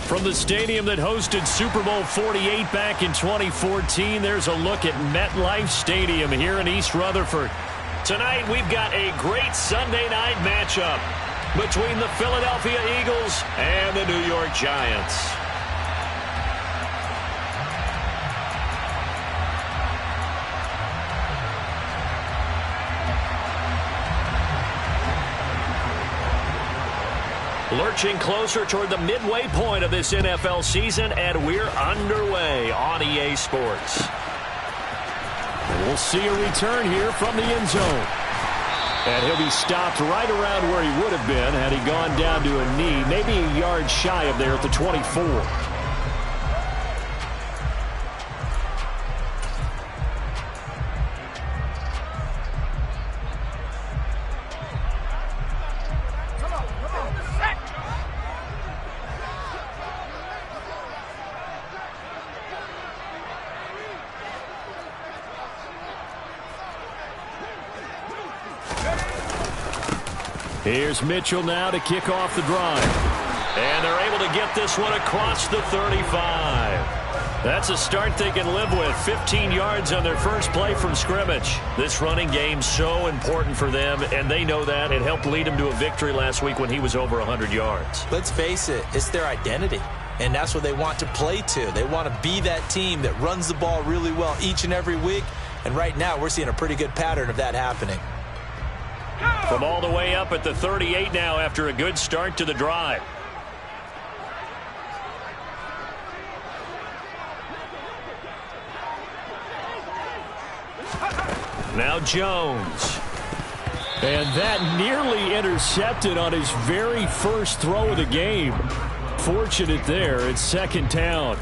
From the stadium that hosted Super Bowl 48 back in 2014, there's a look at MetLife Stadium here in East Rutherford. Tonight, we've got a great Sunday night matchup between the Philadelphia Eagles and the New York Giants. Lurching closer toward the midway point of this NFL season, and we're underway on EA Sports. We'll see a return here from the end zone. And he'll be stopped right around where he would have been had he gone down to a knee, maybe a yard shy of there at the 24. Here's Mitchell now to kick off the drive. And they're able to get this one across the 35. That's a start they can live with. 15 yards on their first play from scrimmage. This running game's so important for them, and they know that. It helped lead them to a victory last week when he was over 100 yards. Let's face it, it's their identity. And that's what they want to play to. They want to be that team that runs the ball really well each and every week. And right now, we're seeing a pretty good pattern of that happening. From all the way up at the 38 now after a good start to the drive. Now Jones. And that nearly intercepted on his very first throw of the game. Fortunate there. It's second down.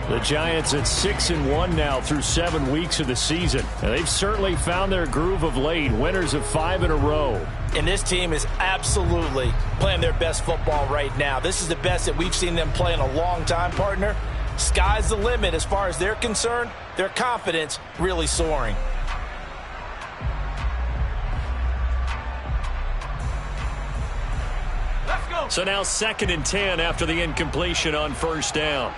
The Giants at 6-1 now through 7 weeks of the season. And they've certainly found their groove of late. Winners of 5 in a row. And this team is absolutely playing their best football right now. This is the best that we've seen them play in a long time, partner. Sky's the limit as far as they're concerned. Their confidence really soaring. Let's go. So now 2nd and 10 after the incompletion on first down.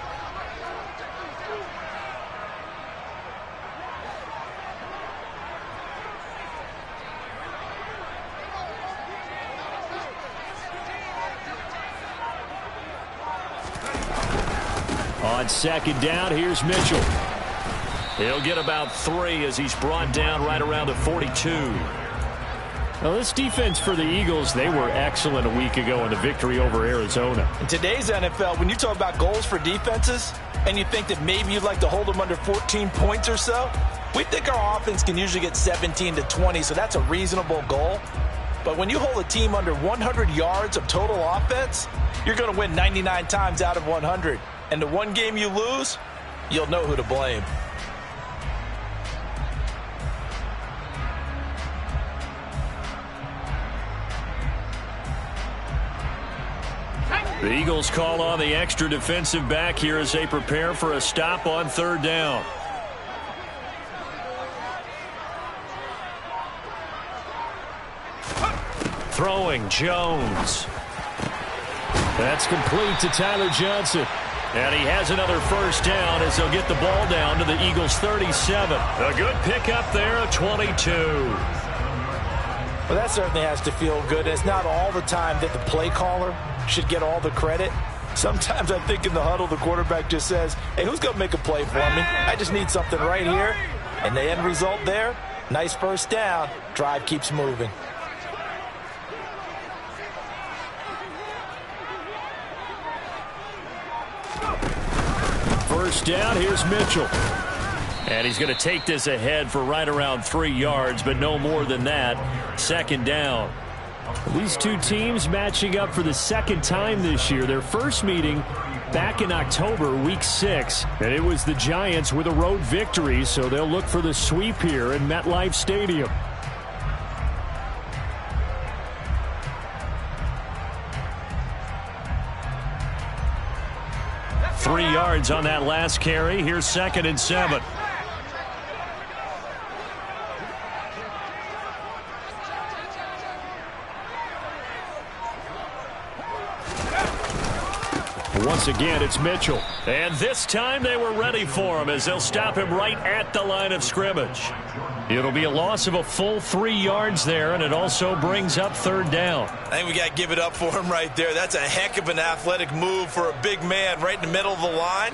On 2nd down, here's Mitchell. He'll get about 3 as he's brought down right around the 42. Now, this defense for the Eagles, they were excellent a week ago in the victory over Arizona. In today's NFL, when you talk about goals for defenses, and you think that maybe you'd like to hold them under 14 points or so, we think our offense can usually get 17 to 20, so that's a reasonable goal. But when you hold a team under 100 yards of total offense, you're going to win 99 times out of 100. And the one game you lose, you'll know who to blame. The Eagles call on the extra defensive back here as they prepare for a stop on 3rd down. Throwing Jones. That's complete to Tyler Johnson. And he has another first down as they'll get the ball down to the Eagles' 37. A good pickup there, a 22. Well, that certainly has to feel good. It's not all the time that the play caller should get all the credit. Sometimes I think in the huddle, the quarterback just says, hey, who's going to make a play for me? I just need something right here. And the end result there, nice first down. Drive keeps moving. First down, here's Mitchell. And he's going to take this ahead for right around 3 yards, but no more than that. 2nd down. These two teams matching up for the 2nd time this year. Their first meeting back in October, week 6. And it was the Giants with a road victory, so they'll look for the sweep here in MetLife Stadium. 3 yards on that last carry. Here's 2nd and 7. Once again, it's Mitchell. And this time they were ready for him as they'll stop him right at the line of scrimmage. It'll be a loss of a full 3 yards there, and it also brings up third down. I think we got to give it up for him right there. That's a heck of an athletic move for a big man right in the middle of the line.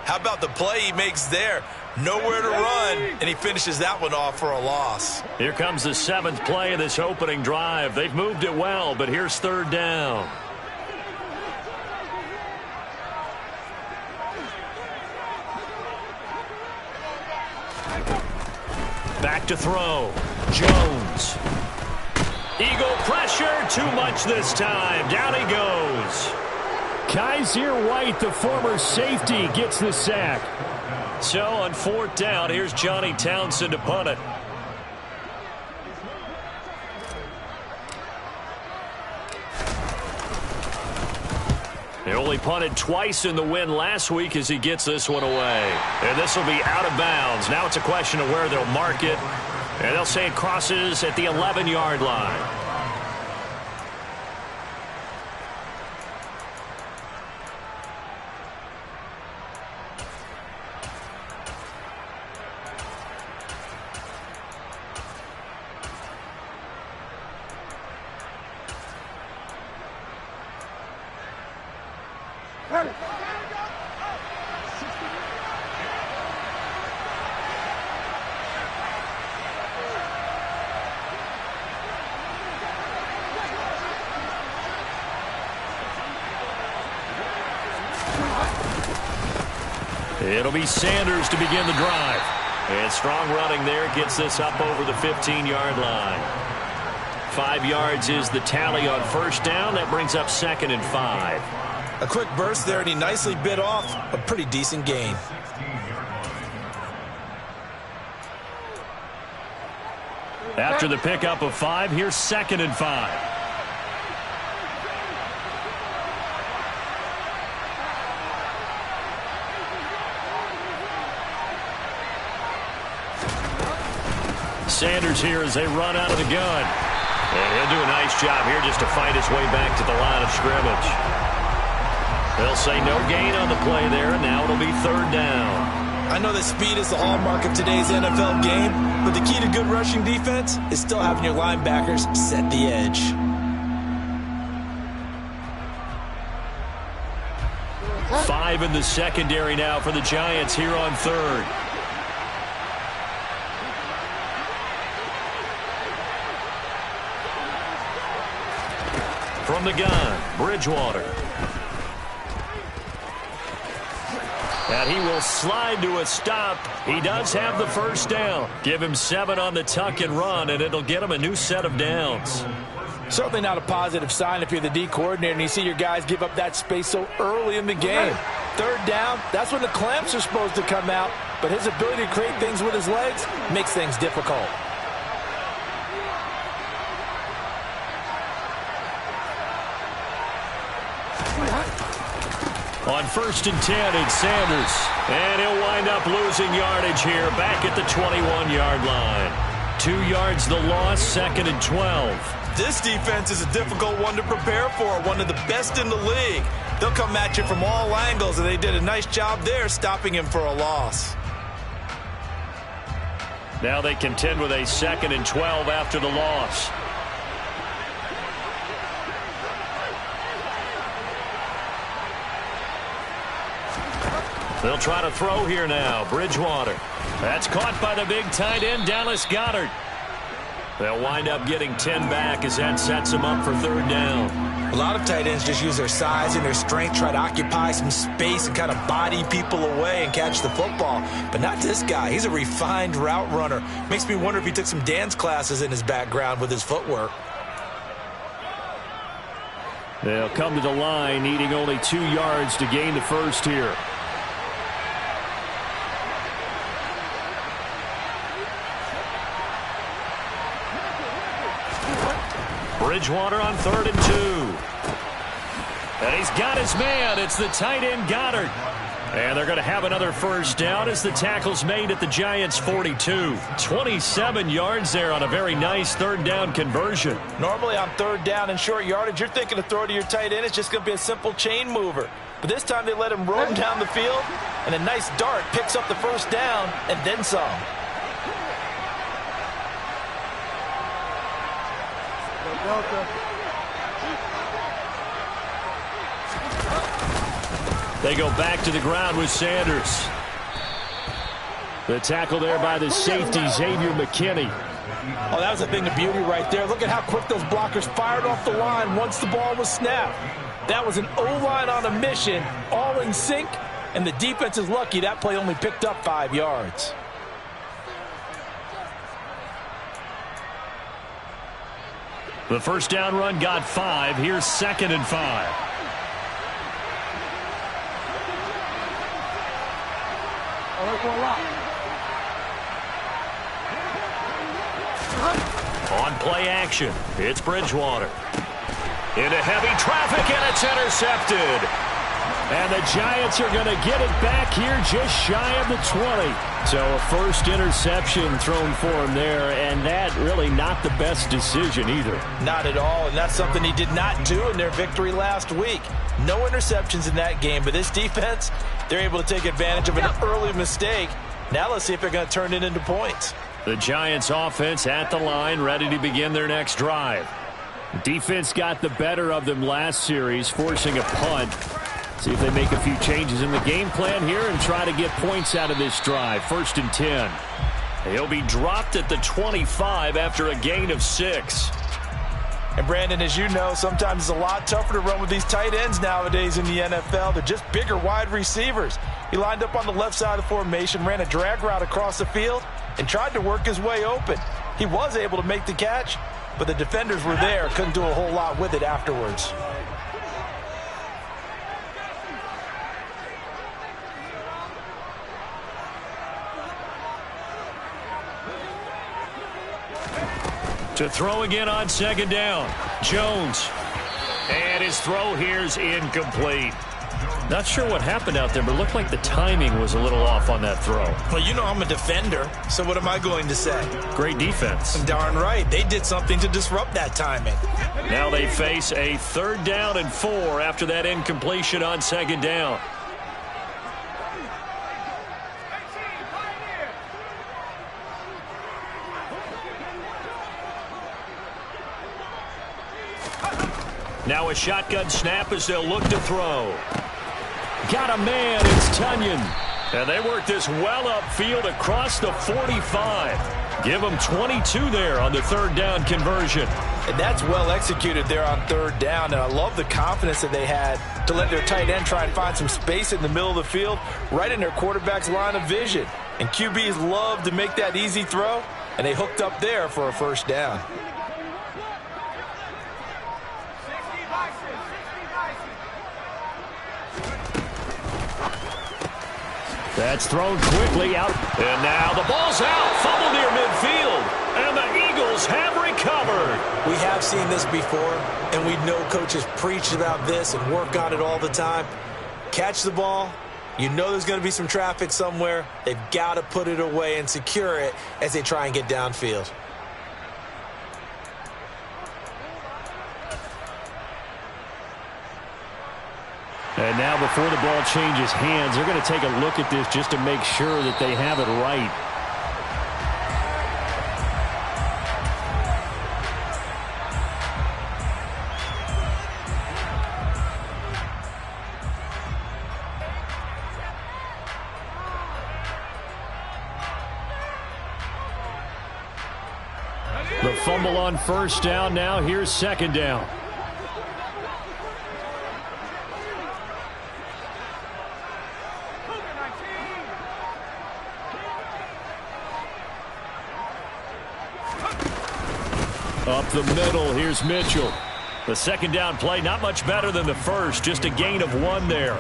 How about the play he makes there? Nowhere to run, and he finishes that one off for a loss. Here comes the 7th play of this opening drive. They've moved it well, but here's third down. Back to throw. Jones. Eagle pressure. Too much this time. Down he goes. Kaiser White, the former safety, gets the sack. So on fourth down, here's Johnny Townsend to punt it. He only punted twice in the win last week as he gets this one away. And this will be out of bounds. Now it's a question of where they'll mark it. And they'll say it crosses at the 11-yard line. It'll be Sanders to begin the drive. And strong running there gets this up over the 15-yard line. 5 yards is the tally on first down. That brings up 2nd and 5. A quick burst there, and he nicely bit off a pretty decent gain. After the pickup of 5, here's 2nd and 5. Sanders here as they run out of the gun. And he'll do a nice job here just to fight his way back to the line of scrimmage. They'll say no gain on the play there, and now it'll be third down. I know that speed is the hallmark of today's NFL game, but the key to good rushing defense is still having your linebackers set the edge. Five in the secondary now for the Giants here on third. From the gun, Bridgewater. And he will slide to a stop. He does have the first down. Give him 7 on the tuck and run, and it'll get him a new set of downs. Certainly not a positive sign if you're the D coordinator and you see your guys give up that space so early in the game. Third down, that's when the clamps are supposed to come out, but his ability to create things with his legs makes things difficult. On 1st and 10, it's Sanders. And he'll wind up losing yardage here back at the 21-yard line. 2 yards the loss, 2nd and 12. This defense is a difficult one to prepare for, one of the best in the league. They'll come at you from all angles, and they did a nice job there stopping him for a loss. Now they contend with a 2nd and 12 after the loss. They'll try to throw here now. Bridgewater. That's caught by the big tight end, Dallas Goedert. They'll wind up getting 10 back as that sets them up for third down. A lot of tight ends just use their size and their strength, try to occupy some space and kind of body people away and catch the football. But not this guy. He's a refined route runner. Makes me wonder if he took some dance classes in his background with his footwork. They'll come to the line needing only 2 yards to gain the first here. Bridgewater on 3rd and 2. And he's got his man. It's the tight end, Goddard. And they're going to have another first down as the tackle's made at the Giants' 42. 27 yards there on a very nice third down conversion. Normally on third down and short yardage, you're thinking to throw to your tight end. It's just going to be a simple chain mover. But this time they let him roam down the field, and a nice dart picks up the first down and then some. They go back to the ground with Sanders. The tackle there by the safety, Xavier McKinney. Oh, that was a thing of beauty right there. Look at how quick those blockers fired off the line once the ball was snapped. That was an O-line on a mission, all in sync, and the defense is lucky that play only picked up 5 yards. The first down run got 5. Here's 2nd and 5. On play action, it's Bridgewater. Into heavy traffic, and it's intercepted. And the Giants are going to get it back here just shy of the 20. So a first interception thrown for him there, and that really not the best decision either. Not at all, and that's something he did not do in their victory last week. No interceptions in that game, but this defense, they're able to take advantage of an early mistake. Now let's see if they're going to turn it into points. The Giants offense at the line, ready to begin their next drive. Defense got the better of them last series, forcing a punt. See if they make a few changes in the game plan here and try to get points out of this drive. 1st and 10. He'll be dropped at the 25 after a gain of 6. And Brandon, as you know, sometimes it's a lot tougher to run with these tight ends nowadays in the NFL. They're just bigger wide receivers. He lined up on the left side of the formation, ran a drag route across the field, and tried to work his way open. He was able to make the catch, but the defenders were there, couldn't do a whole lot with it afterwards. To throw again on 2nd down. Jones. And his throw here's incomplete. Not sure what happened out there, but it looked like the timing was a little off on that throw. Well, you know I'm a defender, so what am I going to say? Great defense. Darn right. They did something to disrupt that timing. Now they face a 3rd down and 4 after that incompletion on 2nd down. Now a shotgun snap as they'll look to throw. Got a man, it's Tunyon. And they work this well upfield across the 45. Give them 22 there on the 3rd down conversion. And that's well executed there on 3rd down. And I love the confidence that they had to let their tight end try and find some space in the middle of the field, right in their quarterback's line of vision. And QBs love to make that easy throw, and they hooked up there for a first down. That's thrown quickly out. And now the ball's out. Fumble near midfield. And the Eagles have recovered. We have seen this before, and we know coaches preach about this and work on it all the time. Catch the ball. You know there's going to be some traffic somewhere. They've got to put it away and secure it as they try and get downfield. And now before the ball changes hands, they're going to take a look at this just to make sure that they have it right. The fumble on 1st down. Now here's 2nd down. Up the middle, here's Mitchell. The 2nd down play, not much better than the first, just a gain of 1 there.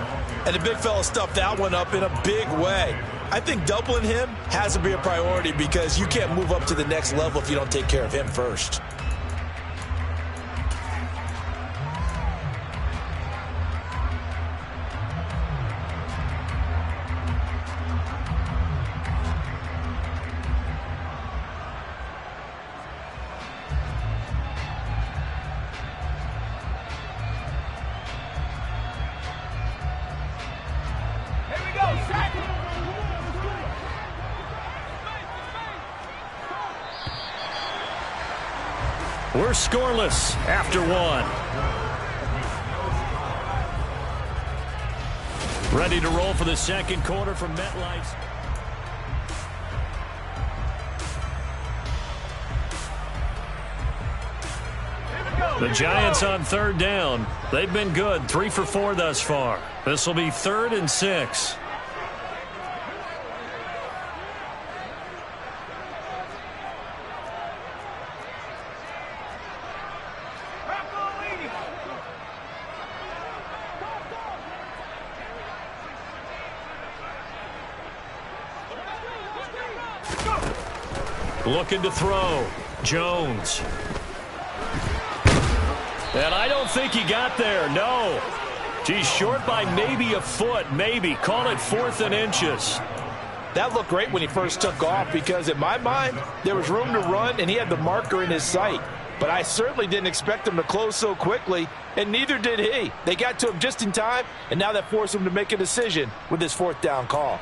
And the big fella stuffed that one up in a big way. I think doubling him has to be a priority because you can't move up to the next level if you don't take care of him first. We're scoreless after one. Ready to roll for the second quarter from MetLife. The Giants on third down. They've been good, 3 for 4 thus far. This will be 3rd and 6. Looking to throw. Jones. And I don't think he got there, no. He's short by maybe a foot, maybe. Call it 4th and inches. That looked great when he first took off because, in my mind, there was room to run and he had the marker in his sight. But I certainly didn't expect him to close so quickly, and neither did he. They got to him just in time, and now that forced him to make a decision with his 4th down call.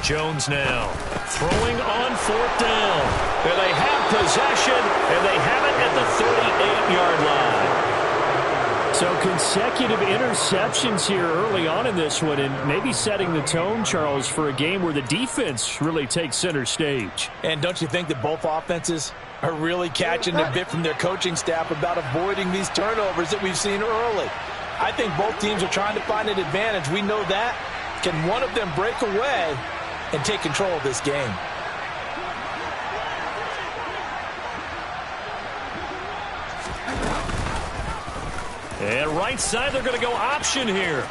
Jones now throwing on 4th down. And they have possession, and they have it at the 38-yard line. So consecutive interceptions here early on in this one, and maybe setting the tone, Charles, for a game where the defense really takes center stage. And don't you think that both offenses are really catching a bit from their coaching staff about avoiding these turnovers that we've seen early? I think both teams are trying to find an advantage. We know that. Can one of them break away and take control of this game? And right side, they're going to go option here.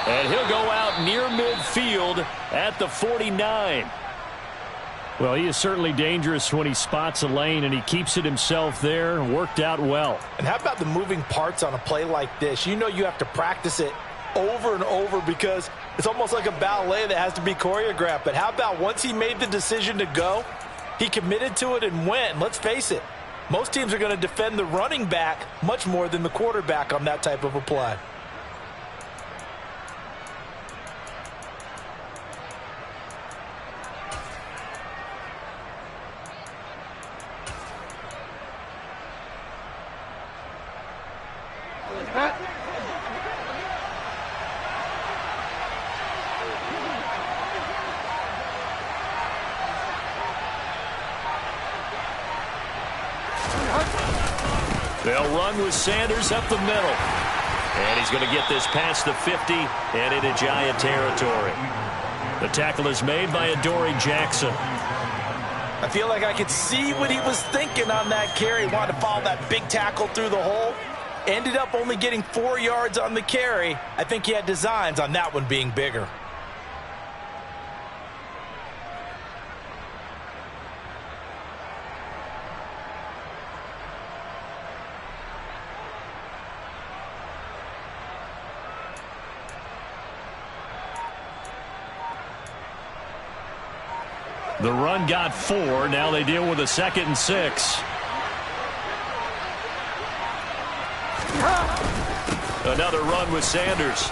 And he'll go out near midfield at the 49. Well, he is certainly dangerous when he spots a lane, and he keeps it himself there. Worked out well. And how about the moving parts on a play like this? You know you have to practice it over and over because it's almost like a ballet that has to be choreographed. But how about once he made the decision to go, he committed to it and went. And let's face it, most teams are going to defend the running back much more than the quarterback on that type of a play. They'll run with Sanders up the middle. And he's going to get this past the 50 and into Giant territory. The tackle is made by Adoree Jackson. I feel like I could see what he was thinking on that carry. He wanted to follow that big tackle through the hole. Ended up only getting 4 yards on the carry. I think he had designs on that one being bigger. The run got 4. Now they deal with a 2nd and 6. Another run with Sanders.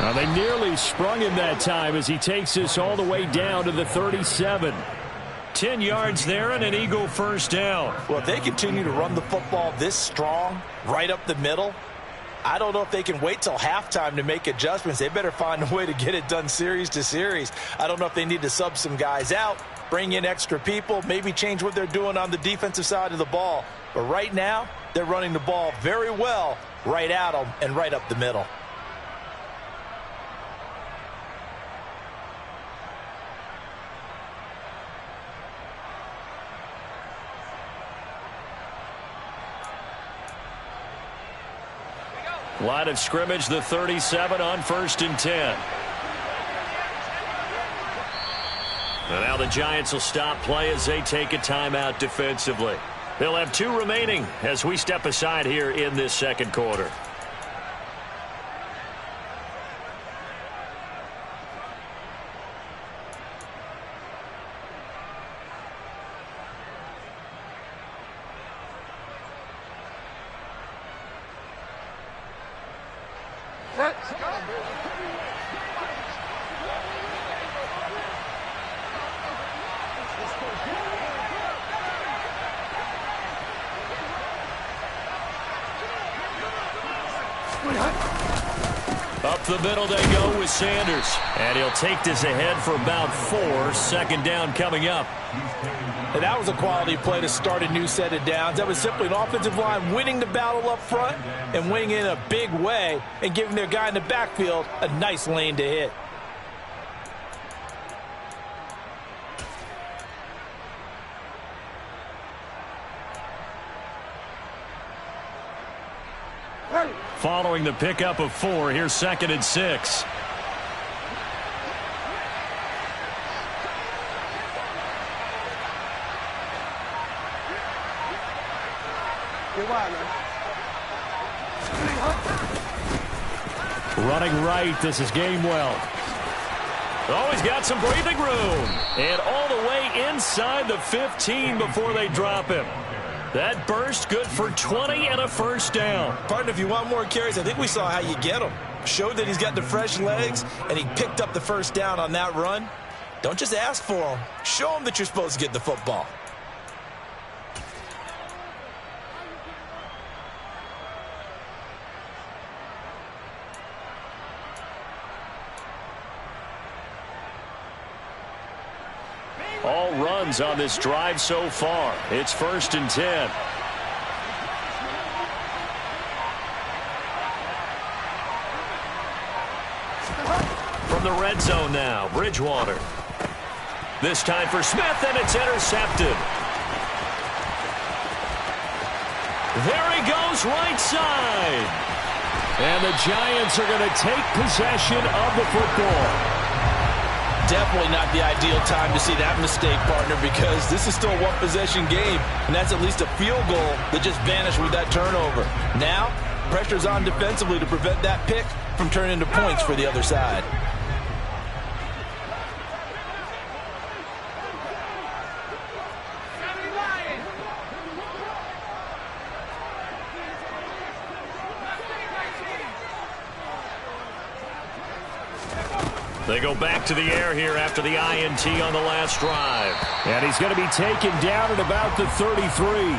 Now they nearly sprung him that time as he takes this all the way down to the 37. 10 yards there and an Eagle 1st down. Well, if they continue to run the football this strong, right up the middle, I don't know if they can wait till halftime to make adjustments. They better find a way to get it done series to series. I don't know if they need to sub some guys out, bring in extra people, maybe change what they're doing on the defensive side of the ball. But right now, they're running the ball very well right at them and right up the middle. Line of scrimmage, the 37 on 1st and 10. And now the Giants will stop play as they take a timeout defensively. They'll have 2 remaining as we step aside here in this 2nd quarter. Up the middle they go with Sanders. And he'll take this ahead for about 4. 2nd down coming up. And that was a quality play to start a new set of downs. That was simply an offensive line winning the battle up front and winning in a big way and giving their guy in the backfield a nice lane to hit. Following the pickup of 4, here's 2nd and 6. Running right, this is Gamewell. Oh, he's got some breathing room. And all the way inside the 15 before they drop him. That burst good for 20 and a 1st down. Partner, if you want more carries, I think we saw how you get them. Showed that he's got the fresh legs, and he picked up the 1st down on that run. Don't just ask for them. Show them that you're supposed to get the football. All runs on this drive so far. It's 1st and 10. From the red zone now, Bridgewater. This time for Smith, and it's intercepted. There he goes, right side. And the Giants are going to take possession of the football. Definitely not the ideal time to see that mistake, partner, because this is still a one-possession game, and that's at least a field goal that just vanished with that turnover. Now, pressure's on defensively to prevent that pick from turning into points for the other side. They go back to the air here after the INT on the last drive. And he's going to be taken down at about the 33.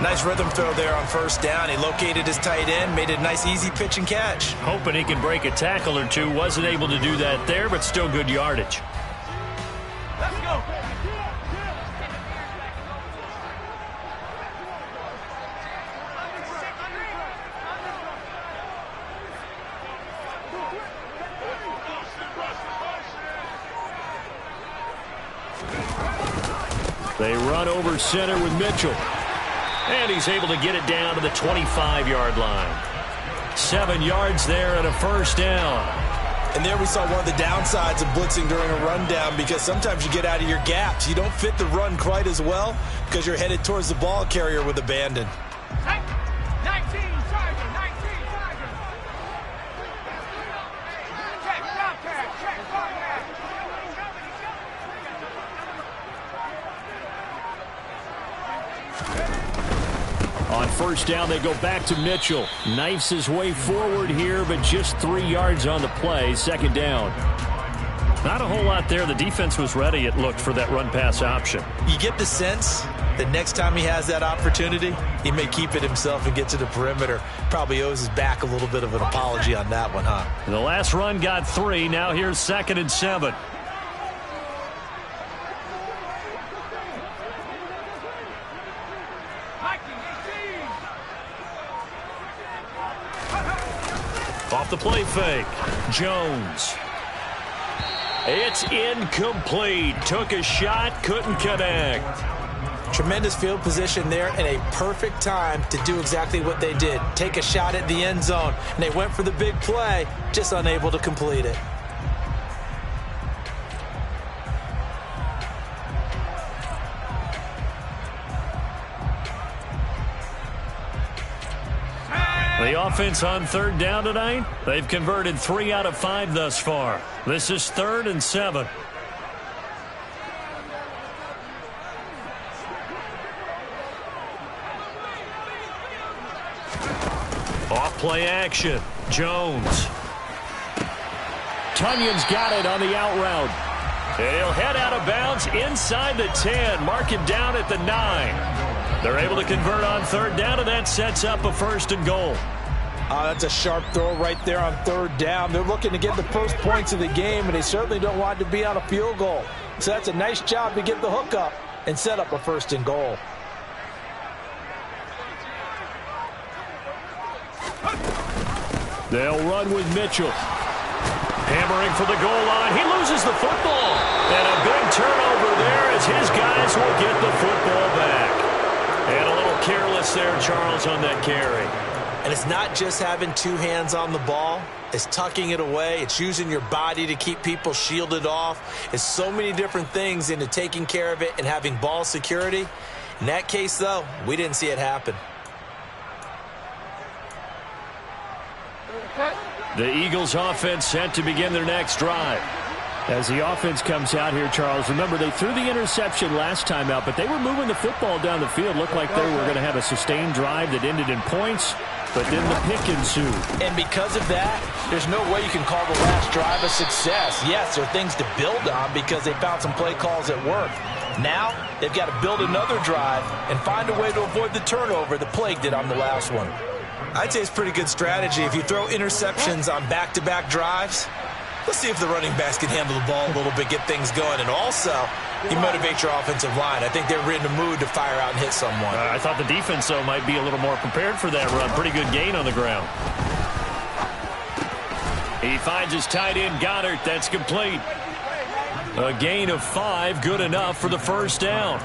Nice rhythm throw there on 1st down. He located his tight end, made a nice easy pitch and catch. Hoping he can break a tackle or two. Wasn't able to do that there, but still good yardage. Let's go. They run over center with Mitchell. And he's able to get it down to the 25-yard line. 7 yards there and a 1st down. And there we saw one of the downsides of blitzing during a rundown, because sometimes you get out of your gaps. You don't fit the run quite as well because you're headed towards the ball carrier with abandon. 19, Sergeant, 19, Sergeant. Check, contact, check, contact. On 1st down, they go back to Mitchell. Knifes his way forward here, but just 3 yards on the play. 2nd down. Not a whole lot there. The defense was ready, it looked, for that run-pass option. You get the sense that next time he has that opportunity, he may keep it himself and get to the perimeter. Probably owes his back a little bit of an apology on that one, huh? The last run got 3. Now here's 2nd and 7. Off the play fake. Jones. It's incomplete. Took a shot, couldn't connect. Tremendous field position there and a perfect time to do exactly what they did. Take a shot at the end zone. And they went for the big play, just unable to complete it. The offense on 3rd down tonight, they've converted 3 out of 5 thus far. This is 3rd and 7. Off Play action. Jones. Tunyon's got it on the out route. And he'll head out of bounds inside the 10. Mark him down at the 9. They're able to convert on third down, and that sets up a 1st and goal. That's a sharp throw right there on third down. They're looking to get the first points of the game, and they certainly don't want to be on a field goal. So that's a nice job to get the hook up and set up a 1st and goal. They'll run with Mitchell. Hammering for the goal line. He loses the football. And a big turnover there as his guys will get the football back. And a little careless there, Charles, on that carry. And it's not just having 2 hands on the ball. It's tucking it away. It's using your body to keep people shielded off. It's so many different things into taking care of it and having ball security. In that case, though, we didn't see it happen. The Eagles offense set to begin their next drive. As the offense comes out here, Charles, remember they threw the interception last time out, but they were moving the football down the field. Looked like they were going to have a sustained drive that ended in points, but then the pick ensued. And because of that, there's no way you can call the last drive a success. Yes, there are things to build on because they found some play calls that worked. Now, they've got to build another drive and find a way to avoid the turnover that plagued it on the last one. I'd say it's pretty good strategy. If you throw interceptions on back-to-back drives, let's see if the running backs can handle the ball a little bit, get things going. And also, you motivate your offensive line. I think they're in the mood to fire out and hit someone. I thought the defense, though, might be a little more prepared for that run. Pretty good gain on the ground. He finds his tight end, Goddard. That's complete. A gain of 5, good enough for the 1st down.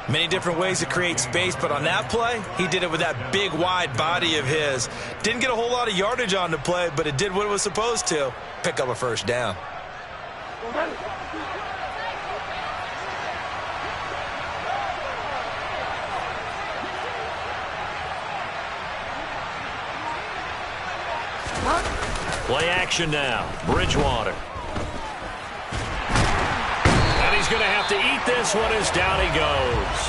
Many different ways to create space, but on that play, he did it with that big, wide body of his. Didn't get a whole lot of yardage on the play, but it did what it was supposed to. Pick up a 1st down. Play action now. Bridgewater. And he's going to have to eat this one as down he goes.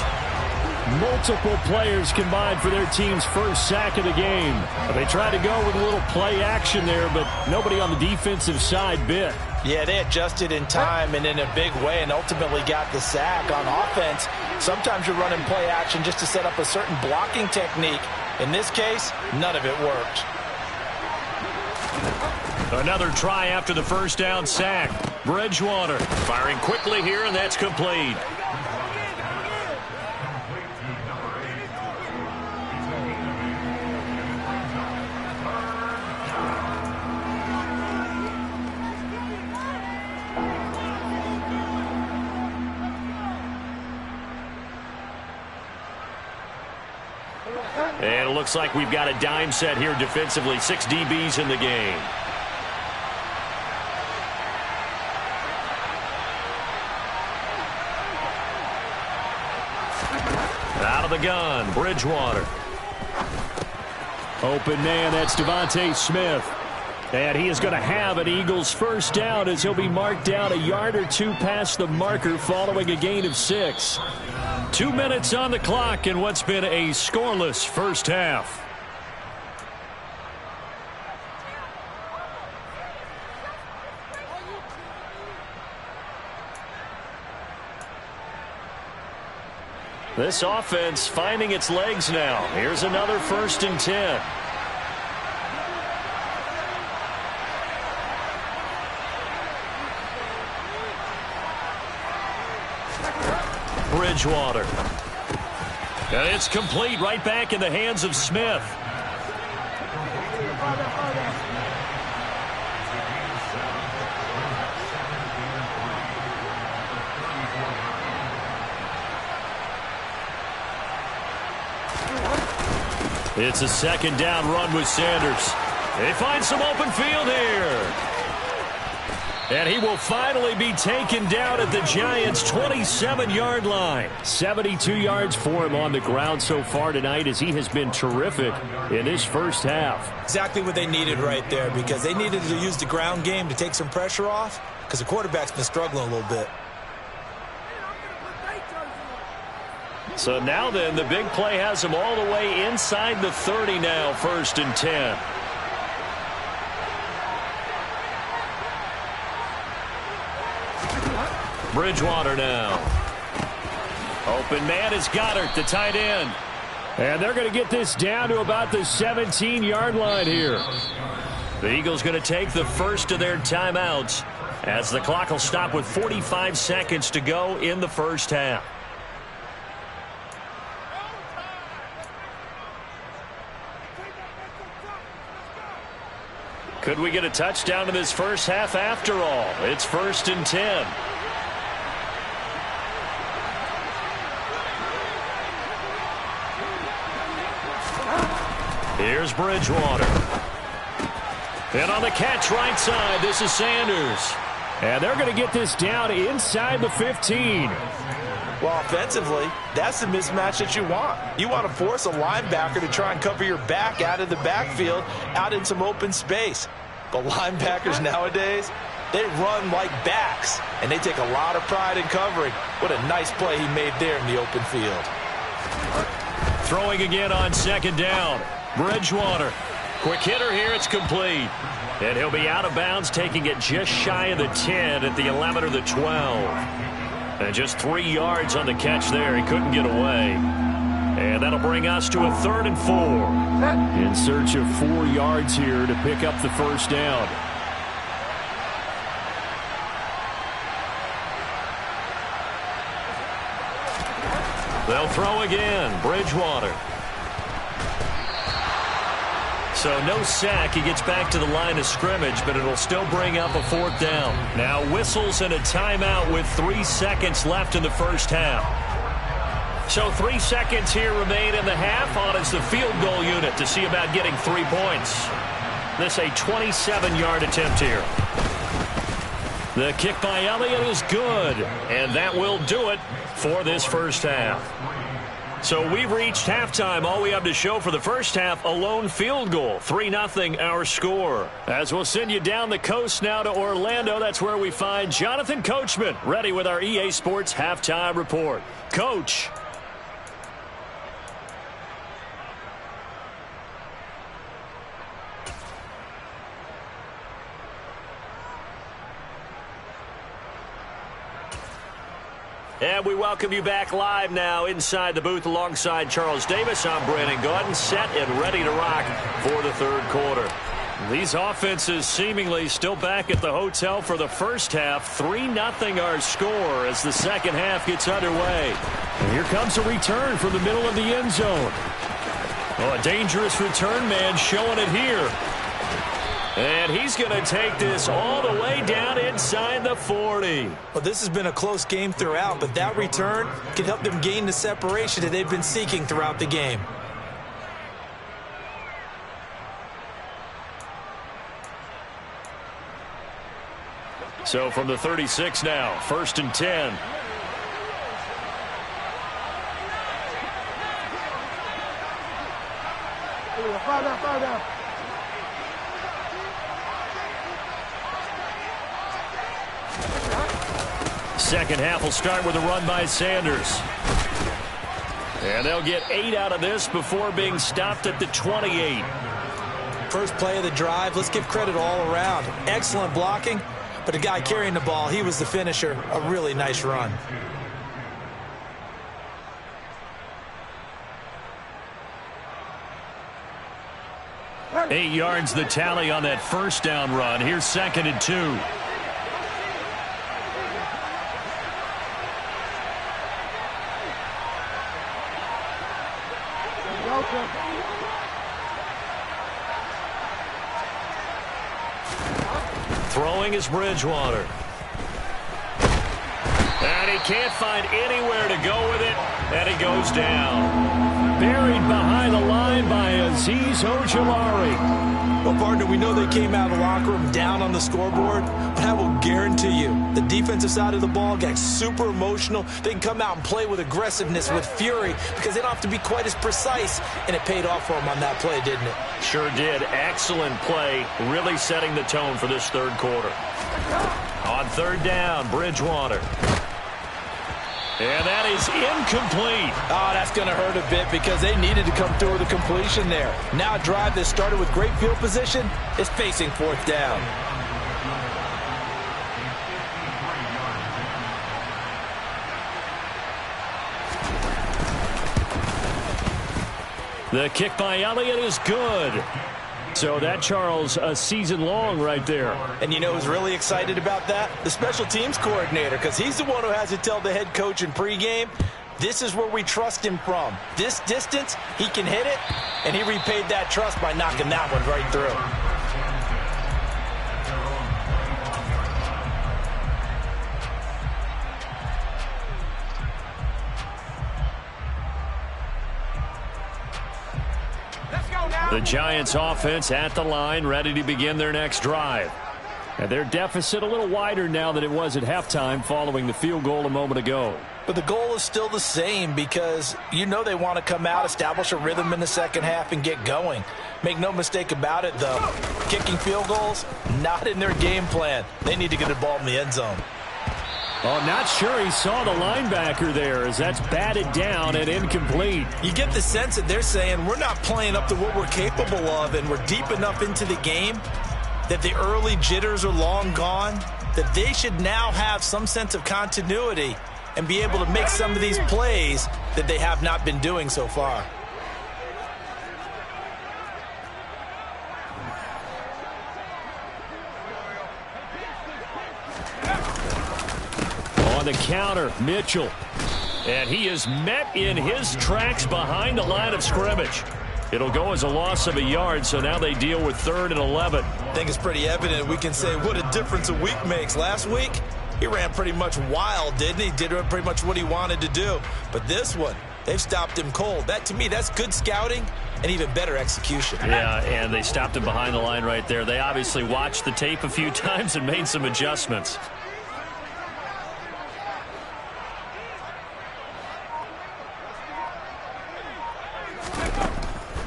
Multiple players combined for their team's first sack of the game. They tried to go with a little play action there, but nobody on the defensive side bit. Yeah, they adjusted in time and in a big way and ultimately got the sack. On offense, sometimes you're running play action just to set up a certain blocking technique. In this case, none of it worked. Another try after the 1st down sack. Bridgewater firing quickly here, and that's complete. And it looks like we've got a dime set here defensively. 6 DBs in the game. Out of the gun, Bridgewater. Open man, that's Devontae Smith. And he is going to have an Eagles 1st down as he'll be marked down a yard or 2 past the marker following a gain of 6. 2 minutes on the clock in what's been a scoreless 1st half. This offense finding its legs now. Here's another 1st and 10. Bridgewater. And it's complete, right back in the hands of Smith. It's a 2nd down run with Sanders. They find some open field here. And he will finally be taken down at the Giants' 27-yard line. 72 yards for him on the ground so far tonight as he has been terrific in his 1st half. Exactly what they needed right there because they needed to use the ground game to take some pressure off because the quarterback's been struggling a little bit. So now then, the big play has him all the way inside the 30 now, 1st and 10. Bridgewater now. Open man is Goddard, the tight end. And they're going to get this down to about the 17-yard line here. The Eagles going to take the first of their timeouts as the clock will stop with 45 seconds to go in the first half. Could we get a touchdown in this first half after all? It's 1st and 10. Here's Bridgewater. And on the catch right side, this is Sanders. And they're going to get this down inside the 15. Well, offensively, that's the mismatch that you want. You want to force a linebacker to try and cover your back out of the backfield, out in some open space. But linebackers nowadays, they run like backs, and they take a lot of pride in covering. What a nice play he made there in the open field. Throwing again on 2nd down. Bridgewater. Quick hitter here, it's complete. And he'll be out of bounds, taking it just shy of the 10 at the 11 or the 12. And just 3 yards on the catch there. He couldn't get away. And that'll bring us to a 3rd and 4. In search of 4 yards here to pick up the first down. They'll throw again. Bridgewater. So no sack. He gets back to the line of scrimmage, but it'll still bring up a 4th down. Now whistles and a timeout with 3 seconds left in the first half. So 3 seconds here remain in the half. On is the field goal unit to see about getting 3 points. This a 27-yard attempt here. The kick by Elliott is good, and that will do it for this first half. So we've reached halftime. All we have to show for the first half, a lone field goal. 3-0 our score. As we'll send you down the coast now to Orlando, that's where we find Jonathan Coachman, ready with our EA Sports Halftime Report. Coach. And we welcome you back live now inside the booth alongside Charles Davis. I'm Brandon Gaudin, set and ready to rock for the 3rd quarter. These offenses seemingly still back at the hotel for the first half. 3-0 our score as the second half gets underway. And here comes a return from the middle of the end zone. Oh, a dangerous return man showing it here. And he's going to take this all the way down inside the 40. Well, this has been a close game throughout, but that return can help them gain the separation that they've been seeking throughout the game. So from the 36 now, 1st and 10. Fall down. Second half will start with a run by Sanders. And they'll get 8 out of this before being stopped at the 28. First play of the drive, let's give credit all around. Excellent blocking, but the guy carrying the ball, he was the finisher. A really nice run. Eight yards the tally on that first down run. Here's 2nd and 2. Throwing is Bridgewater. And he can't find anywhere to go with it, and he goes down. Buried behind the line by Azeez Ojulari. Well, partner, we know they came out of the locker room down on the scoreboard, but I will guarantee you the defensive side of the ball got super emotional. They can come out and play with aggressiveness, with fury, because they don't have to be quite as precise, and it paid off for them on that play, didn't it? Sure did. Excellent play, really setting the tone for this 3rd quarter. On 3rd down, Bridgewater. And that is incomplete. Oh, that's going to hurt a bit because they needed to come through with a completion there. Now a drive that started with great field position is facing fourth down. The kick by Elliott is good. So that, Charles, a season long right there. And you know who's really excited about that? The special teams coordinator, because he's the one who has to tell the head coach in pregame, this is where we trust him from. This distance, he can hit it, and he repaid that trust by knocking that one right through. The Giants offense at the line, ready to begin their next drive. And their deficit a little wider now than it was at halftime following the field goal a moment ago. But the goal is still the same because you know they want to come out, establish a rhythm in the second half, and get going. Make no mistake about it, though. Kicking field goals, not in their game plan. They need to get the ball in the end zone. Oh, not sure he saw the linebacker there as that's batted down and incomplete. You get the sense that they're saying we're not playing up to what we're capable of, and we're deep enough into the game that the early jitters are long gone, that they should now have some sense of continuity and be able to make some of these plays that they have not been doing so far. On the counter, Mitchell. And he is met in his tracks behind the line of scrimmage. It'll go as a loss of a yard, so now they deal with 3rd and 11. I think it's pretty evident. We can say what a difference a week makes. Last week, he ran pretty much wild, didn't he? Did pretty much what he wanted to do. But this one, they've stopped him cold. That, to me, that's good scouting and even better execution. Yeah, and they stopped him behind the line right there. They obviously watched the tape a few times and made some adjustments.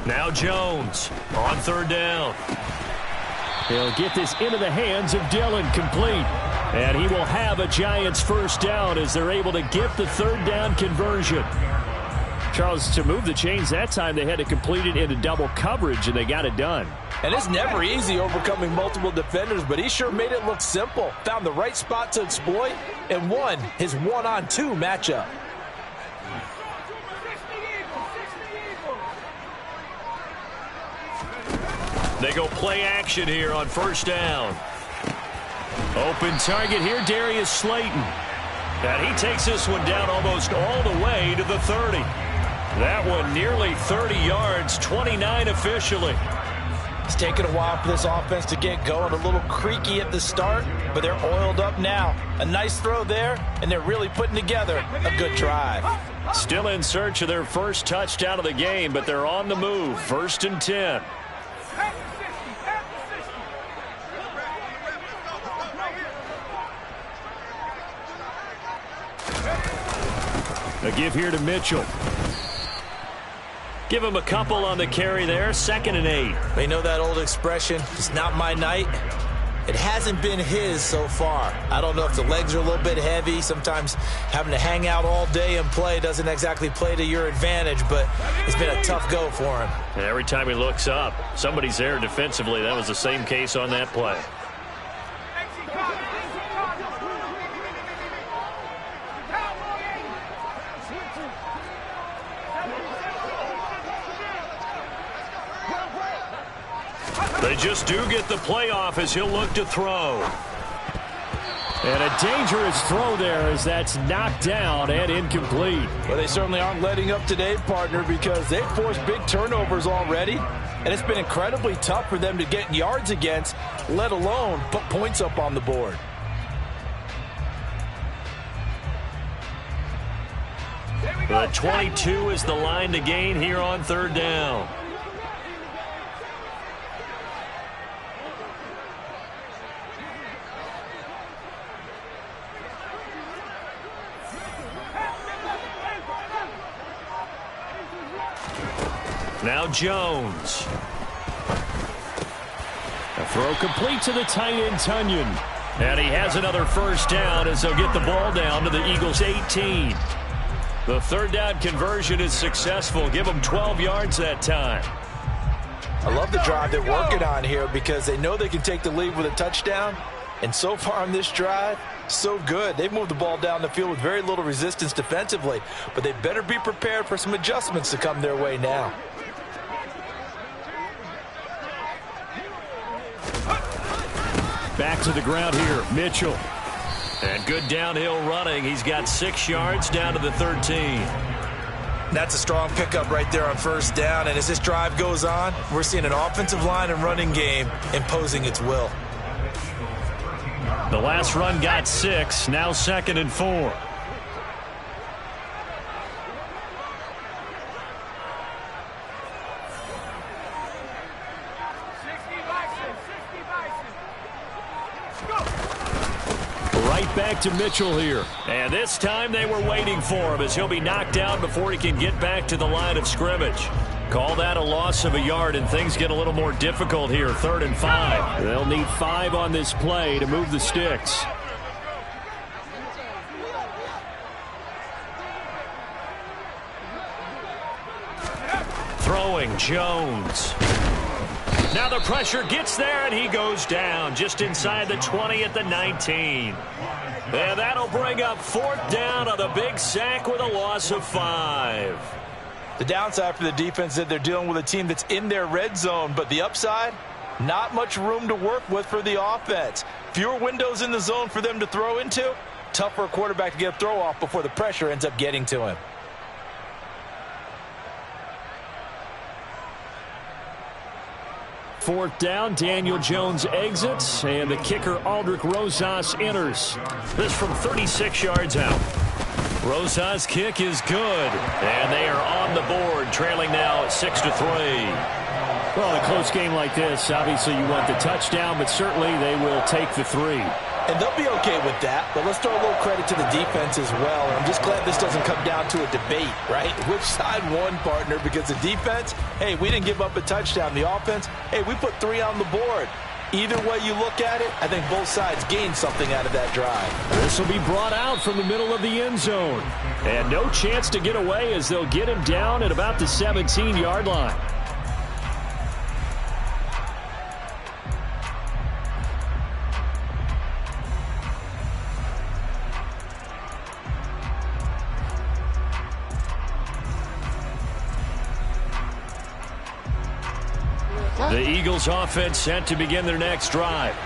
Now Jones on 3rd down. He'll get this into the hands of Dillon, complete. And he will have a Giants first down as they're able to get the 3rd down conversion. Charles, to move the chains that time, they had to complete it into double coverage, and they got it done. And it's never easy overcoming multiple defenders, but he sure made it look simple. Found the right spot to exploit and won his 1-on-2 matchup. They go play action here on 1st down. Open target here, Darius Slayton. And he takes this one down almost all the way to the 30. That one nearly 30 yards, 29 officially. It's taken a while for this offense to get going. A little creaky at the start, but they're oiled up now. A nice throw there, and they're really putting together a good drive. Still in search of their first touchdown of the game, but they're on the move. 1st and 10. A give here to Mitchell. Give him a couple on the carry there. 2nd and 8. They know that old expression, it's not my night. It hasn't been his so far. I don't know if the legs are a little bit heavy. Sometimes having to hang out all day and play doesn't exactly play to your advantage, but it's been a tough go for him. And every time he looks up, somebody's there defensively. That was the same case on that play. They just do get the playoff as he'll look to throw. And a dangerous throw there as that's knocked down and incomplete. Well, they certainly aren't letting up today, partner, because they've forced big turnovers already. And it's been incredibly tough for them to get yards against, let alone put points up on the board. The 22 is the line to gain here on 3rd down. Now Jones. A throw complete to the tight end, Tunyon. And he has another first down as they'll get the ball down to the Eagles' 18. The third down conversion is successful. Give them 12 yards that time. I love the drive they're working on here because they know they can take the lead with a touchdown. And so far on this drive, so good. They've moved the ball down the field with very little resistance defensively. But they better be prepared for some adjustments to come their way now. Back to the ground here, Mitchell. And good downhill running. He's got 6 yards down to the 13. That's a strong pickup right there on first down. And as this drive goes on, we're seeing an offensive line and running game imposing its will. The last run got 6. Now 2nd and 4. Right back to Mitchell here. And this time they were waiting for him as he'll be knocked down before he can get back to the line of scrimmage. Call that a loss of a yard, and things get a little more difficult here. 3rd and 5. They'll need 5 on this play to move the sticks. Throwing, Jones. Now the pressure gets there, and he goes down just inside the 20 at the 19. And that'll bring up 4th down on the big sack with a loss of 5. The downside for the defense is that they're dealing with a team that's in their red zone, but the upside, not much room to work with for the offense. Fewer windows in the zone for them to throw into. Tough for a quarterback to get a throw off before the pressure ends up getting to him. Fourth down, Daniel Jones exits, and the kicker Aldrich Rosas enters. This from 36 yards out. Rosas' kick is good, and they are on the board, trailing now 6-3. Well, in a close game like this, obviously you want the touchdown, but certainly they will take the 3. And they'll be okay with that, but let's throw a little credit to the defense as well. And I'm just glad this doesn't come down to a debate, right? Which side won, partner? Because the defense, hey, we didn't give up a touchdown. The offense, hey, we put 3 on the board. Either way you look at it, I think both sides gained something out of that drive. This will be brought out from the middle of the end zone. And no chance to get away as they'll get him down at about the 17-yard line. The Eagles offense set to begin their next drive.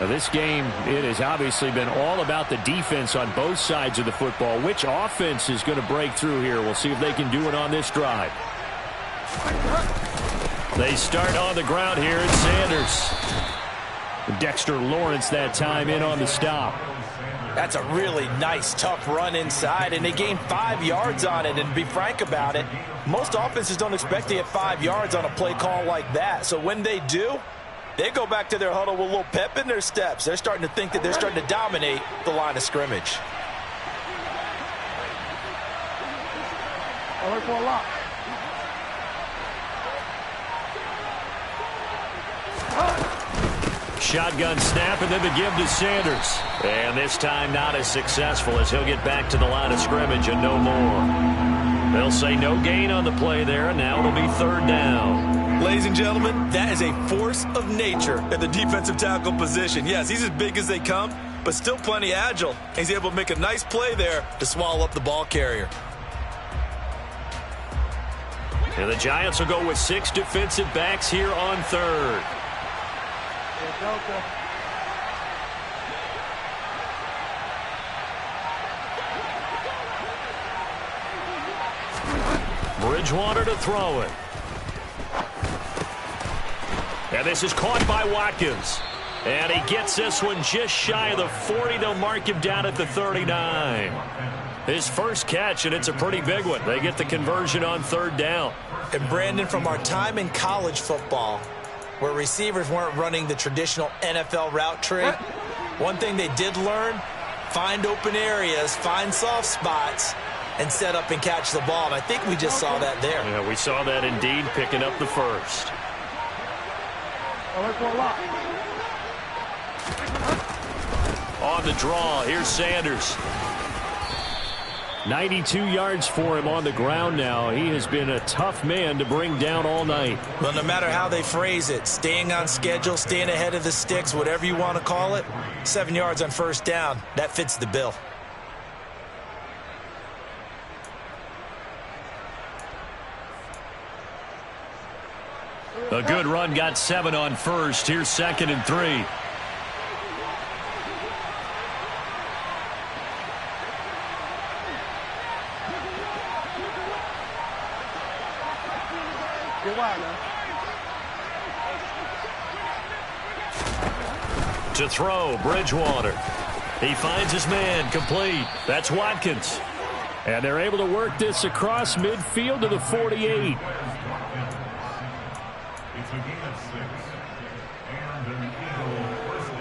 Now this game, it has obviously been all about the defense on both sides of the football. Which offense is going to break through here? We'll see if they can do it on this drive. They start on the ground here at Sanders. Dexter Lawrence that time in on the stop. That's a really nice, tough run inside, and they gained 5 yards on it. And to be frank about it, most offenses don't expect to get 5 yards on a play call like that. So when they do, they go back to their huddle with a little pep in their steps. They're starting to think that they're starting to dominate the line of scrimmage. I work for a lot. Shotgun snap, and then the give to Sanders. And this time not as successful as he'll get back to the line of scrimmage and no more. They'll say no gain on the play there, and now it'll be 3rd down. Ladies and gentlemen, that is a force of nature at the defensive tackle position. Yes, he's as big as they come, but still plenty agile. He's able to make a nice play there to swallow up the ball carrier. And the Giants will go with 6 defensive backs here on 3rd. Bridgewater to throw it. And this is caught by Watkins. And he gets this one just shy of the 40. They'll mark him down at the 39. His first catch, and it's a pretty big one. They get the conversion on 3rd down. And Brandon, from our time in college football, where receivers weren't running the traditional NFL route tree, one thing they did learn, find open areas, find soft spots, and set up and catch the ball. And I think we just saw that there. Yeah, we saw that indeed, picking up the first. I work for a lot. On the draw, here's Sanders. 92 yards for him on the ground now. He has been a tough man to bring down all night. Well, no matter how they phrase it, staying on schedule, staying ahead of the sticks, whatever you want to call it, 7 yards on first down, that fits the bill. A good run got 7 on first. Here's 2nd and 3. To throw, Bridgewater. He finds his man, complete. That's Watkins. And they're able to work this across midfield to the 48. It's a gain of 6 and an Eagle first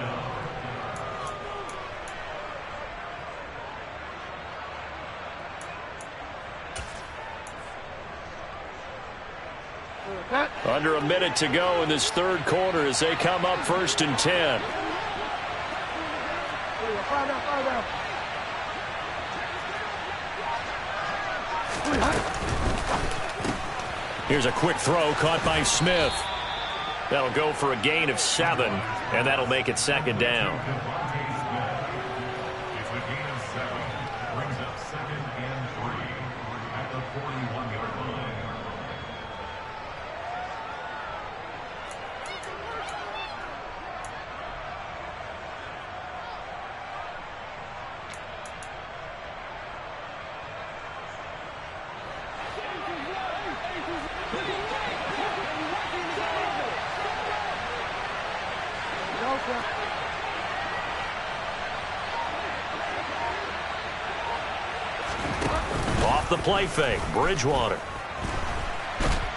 down. Under a minute to go in this third quarter as they come up 1st and 10. Here's a quick throw caught by Smith. That'll go for a gain of 7, and that'll make it 2nd down. It's a gain of 7. Brings up 2nd and 3 at the 41-yard line. Off the play fake, Bridgewater.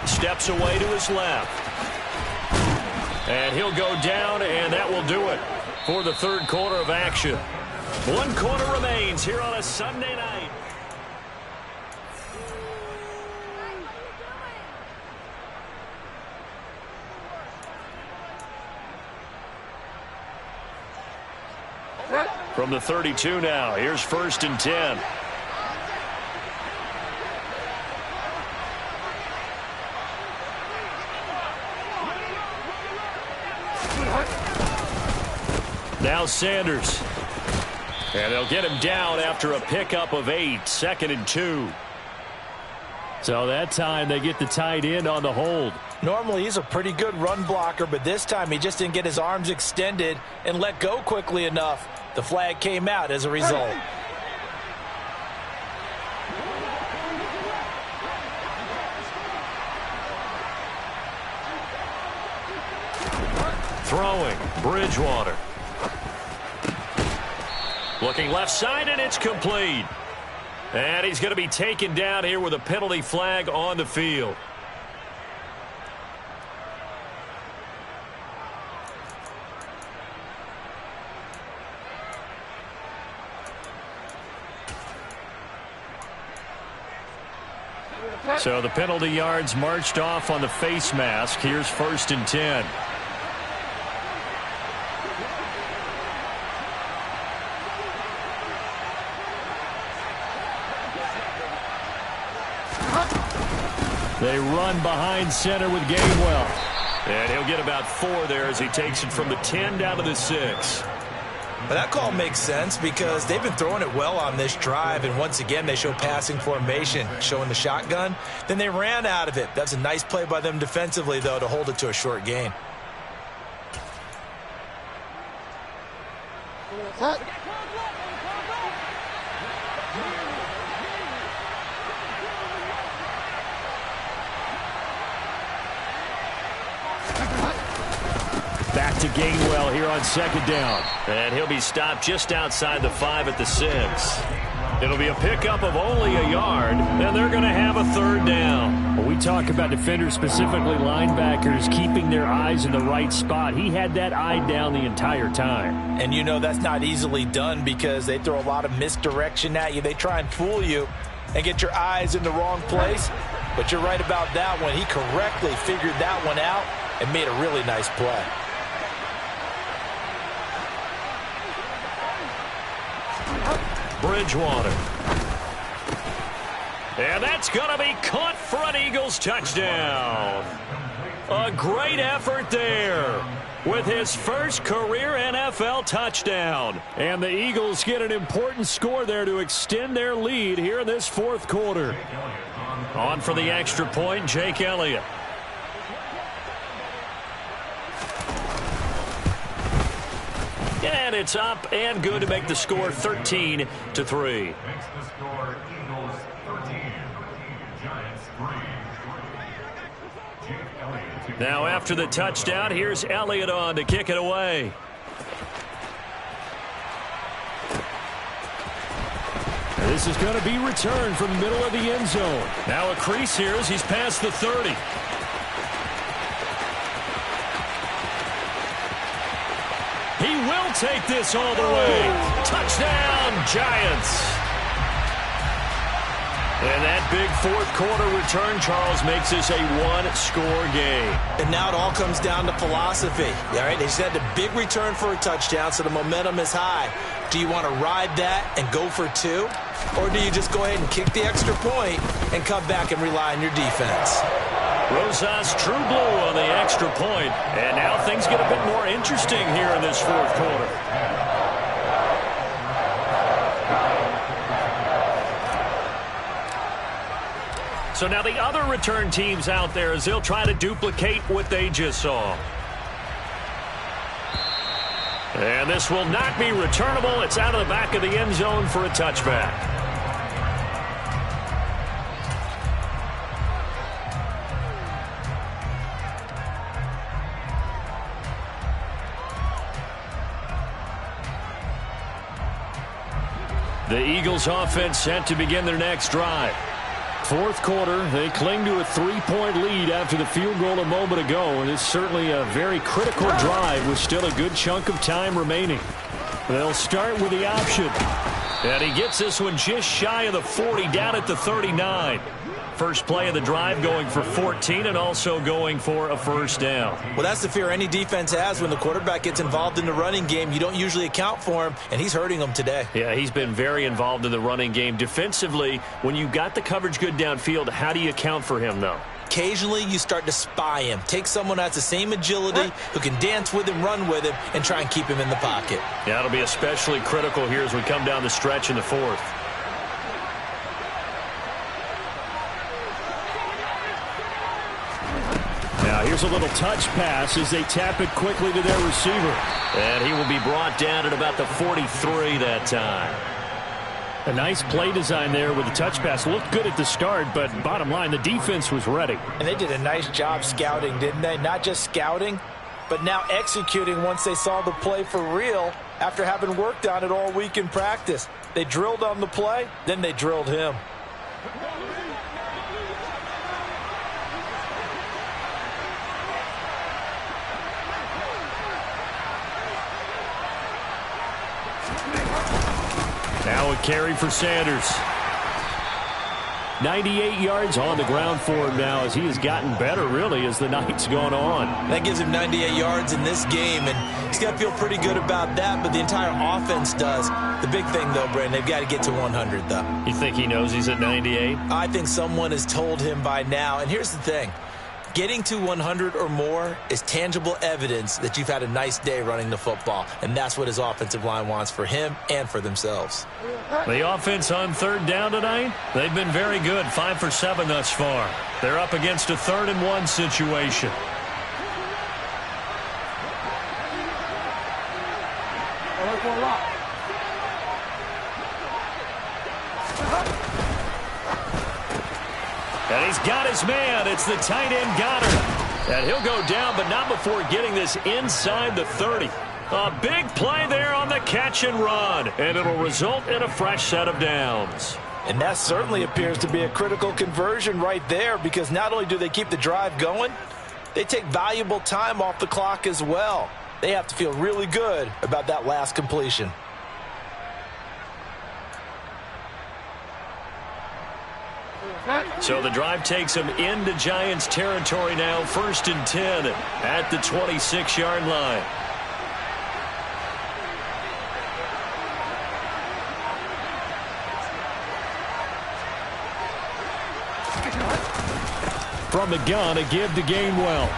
Steps away to his left. And he'll go down, and that will do it for the third quarter of action. 1 quarter remains here on a Sunday night. From the 32 now, here's 1st and 10. Now Sanders. And they'll get him down after a pickup of 8, 2nd and 2. So that time they get the tight end on the hold. Normally he's a pretty good run blocker, but this time he just didn't get his arms extended and let go quickly enough. The flag came out as a result. Throwing, Bridgewater. Looking left side, and it's complete. And he's going to be taken down here with a penalty flag on the field. So the penalty yards marched off on the face mask. Here's 1st and 10. They run behind center with Gainwell. And he'll get about 4 there as he takes it from the 10 down to the 6. But that call makes sense because they've been throwing it well on this drive, and once again they show passing formation, showing the shotgun. Then they ran out of it. That's a nice play by them defensively, though, to hold it to a short gain. Back to Gainwell here on 2nd down. And he'll be stopped just outside the 5 at the 6. It'll be a pickup of only a yard, and they're going to have a 3rd down. When we talk about defenders, specifically linebackers, keeping their eyes in the right spot, he had that eye down the entire time. And you know that's not easily done because they throw a lot of misdirection at you. They try and fool you and get your eyes in the wrong place. But you're right about that one. He correctly figured that one out and made a really nice play. Bridgewater. And that's going to be caught for an Eagles touchdown. A great effort there with his first career NFL touchdown. And the Eagles get an important score there to extend their lead here in this fourth quarter. On for the extra point, Jake Elliott. And it's up and good to make the score 13-3. Makes the score Eagles 13, Giants 3. Jake Elliott. Now after the touchdown, here's Elliott on to kick it away. This is going to be returned from the middle of the end zone. Now a crease here as he's past the 30. He will take this all the way. Touchdown, Giants. And that big fourth quarter return, Charles, makes this a one-score game. And now it all comes down to philosophy. All right, they said a big return for a touchdown, so the momentum is high. Do you want to ride that and go for two? Or do you just go ahead and kick the extra point and come back and rely on your defense? Rosas true blue on the extra point. And now things get a bit more interesting here in this fourth quarter. So now the other return teams out there as they'll try to duplicate what they just saw. And this will not be returnable. It's out of the back of the end zone for a touchback. The Eagles offense set to begin their next drive. Fourth quarter, they cling to a 3-point lead after the field goal a moment ago, and it's certainly a very critical drive with still a good chunk of time remaining. They'll start with the option, and he gets this one just shy of the 40, down at the 39. First play of the drive going for 14 and also going for a first down. Well, that's the fear any defense has when the quarterback gets involved in the running game. You don't usually account for him, and he's hurting them today. Yeah, he's been very involved in the running game. Defensively, when you got the coverage good downfield, how do you account for him, though? Occasionally, you start to spy him. Take someone that's the same agility, who can dance with him, run with him, and try and keep him in the pocket. Yeah, it'll be especially critical here as we come down the stretch in the fourth. Now here's a little touch pass as they tap it quickly to their receiver. And he will be brought down at about the 43 that time. A nice play design there with the touch pass. Looked good at the start, but bottom line, the defense was ready. And they did a nice job scouting, didn't they? Not just scouting, but now executing once they saw the play for real after having worked on it all week in practice. They drilled on the play, then they drilled him. Now a carry for Sanders. 98 yards on the ground for him now as he has gotten better, really, as the night's gone on. That gives him 98 yards in this game, and he's got to feel pretty good about that, but the entire offense does. The big thing, though, Brandon, they've got to get to 100, though. You think he knows he's at 98? I think someone has told him by now, and here's the thing. Getting to 100 or more is tangible evidence that you've had a nice day running the football, and that's what his offensive line wants for him and for themselves. The offense on third down tonight, they've been very good, 5 for 7 thus far. They're up against a 3rd and 1 situation. And he's got his man. It's the tight end Goddard. And he'll go down, but not before getting this inside the 30. A big play there on the catch and run. And it'll result in a fresh set of downs. And that certainly appears to be a critical conversion right there, because not only do they keep the drive going, they take valuable time off the clock as well. They have to feel really good about that last completion. So the drive takes them into Giants territory now, 1st and 10 at the 26-yard line. From the gun, a give to Gainwell.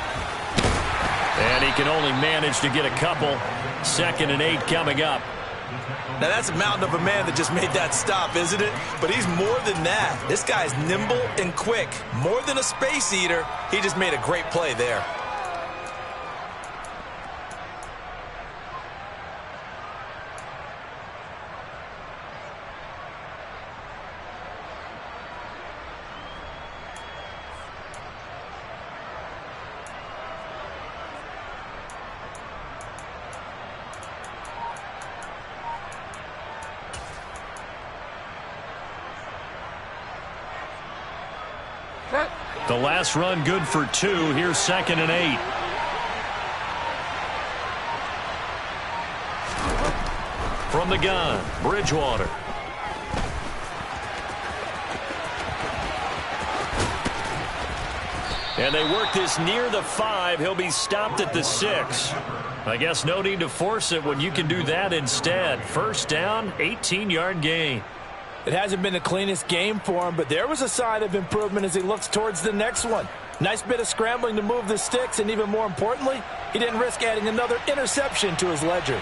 And he can only manage to get a couple. 2nd and 8 coming up. Now, that's a mountain of a man that just made that stop, isn't it? But he's more than that. This guy's nimble and quick. More than a space eater, he just made a great play there. The last run good for 2. Here's 2nd and 8. From the gun, Bridgewater. And they work this near the 5. He'll be stopped at the 6. I guess no need to force it when you can do that instead. First down, 18-yard gain. It hasn't been the cleanest game for him, but there was a sign of improvement as he looks towards the next one. Nice bit of scrambling to move the sticks, and even more importantly, he didn't risk adding another interception to his ledger.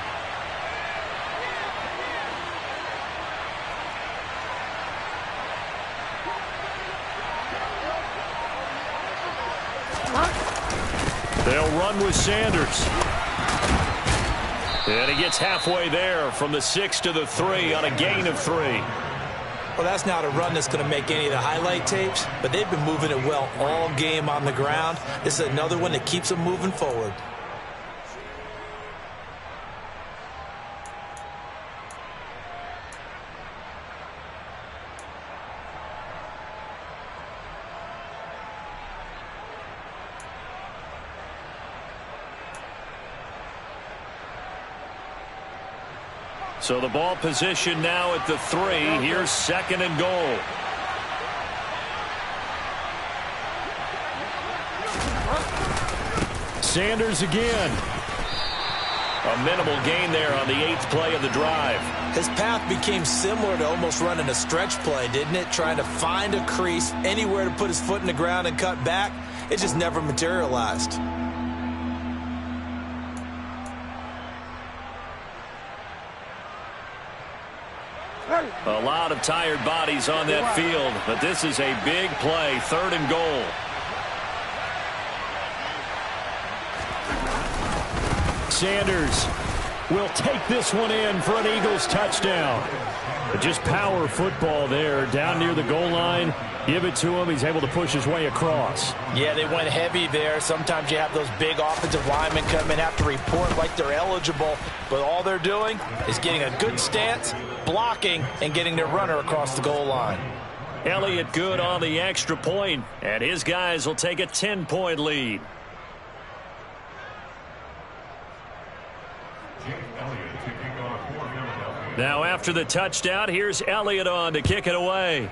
They'll run with Sanders. And he gets halfway there from the 6 to the 3 on a gain of 3. Well, that's not a run that's going to make any of the highlight tapes, but they've been moving it well all game on the ground. This is another one that keeps them moving forward. So the ball position now at the 3. Here's 2nd and goal. Sanders again. A minimal gain there on the 8th play of the drive. His path became similar to almost running a stretch play, didn't it? Trying to find a crease, anywhere to put his foot in the ground and cut back. It just never materialized. A lot of tired bodies on that field, but this is a big play. 3rd and goal. Sanders will take this one in for an Eagles touchdown. But just power football there down near the goal line. Give it to him. He's able to push his way across. Yeah, they went heavy there. Sometimes you have those big offensive linemen come in, have to report like they're eligible. But all they're doing is getting a good stance, blocking, and getting their runner across the goal line. Elliott good on the extra point, and his guys will take a 10-point lead. Now after the touchdown, here's Elliott on to kick it away.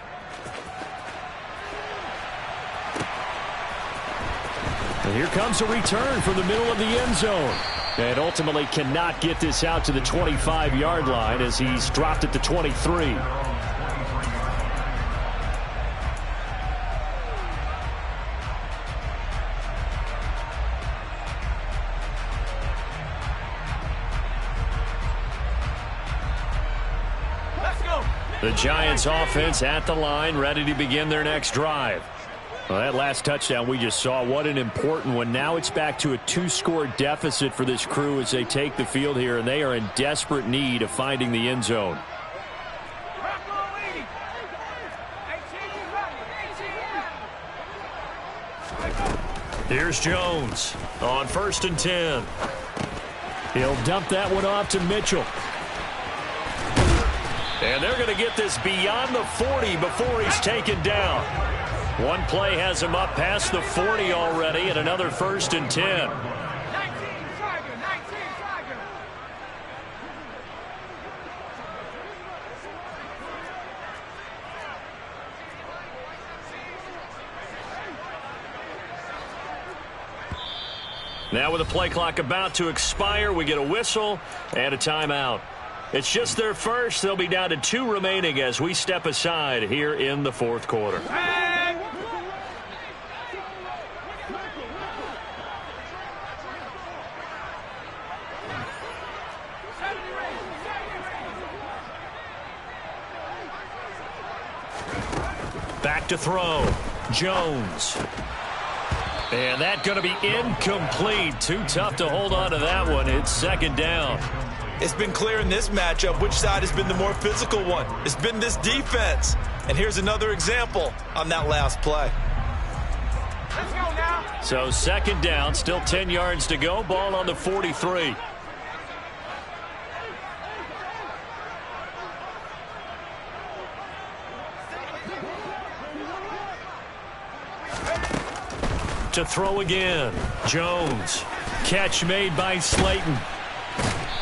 And here comes a return from the middle of the end zone. And ultimately cannot get this out to the 25-yard line as he's dropped at the 23. The Giants offense at the line, ready to begin their next drive. Well, that last touchdown we just saw, what an important one. Now it's back to a 2-score deficit for this crew as they take the field here, and they are in desperate need of finding the end zone. Here's Jones on 1st and 10. He'll dump that one off to Mitchell. And they're going to get this beyond the 40 before he's taken down. One play has him up past the 40 already, and another 1st and 10. Now with the play clock about to expire, we get a whistle and a timeout. It's just their first. They'll be down to 2 remaining as we step aside here in the 4th quarter. Back to throw. Jones. And that going to be incomplete. Too tough to hold on to that one. It's second down. It's been clear in this matchup which side has been the more physical one. It's been this defense. And here's another example on that last play. Let's go now. So second down, still 10 yards to go. Ball on the 43. To throw again. Jones. Catch made by Slayton.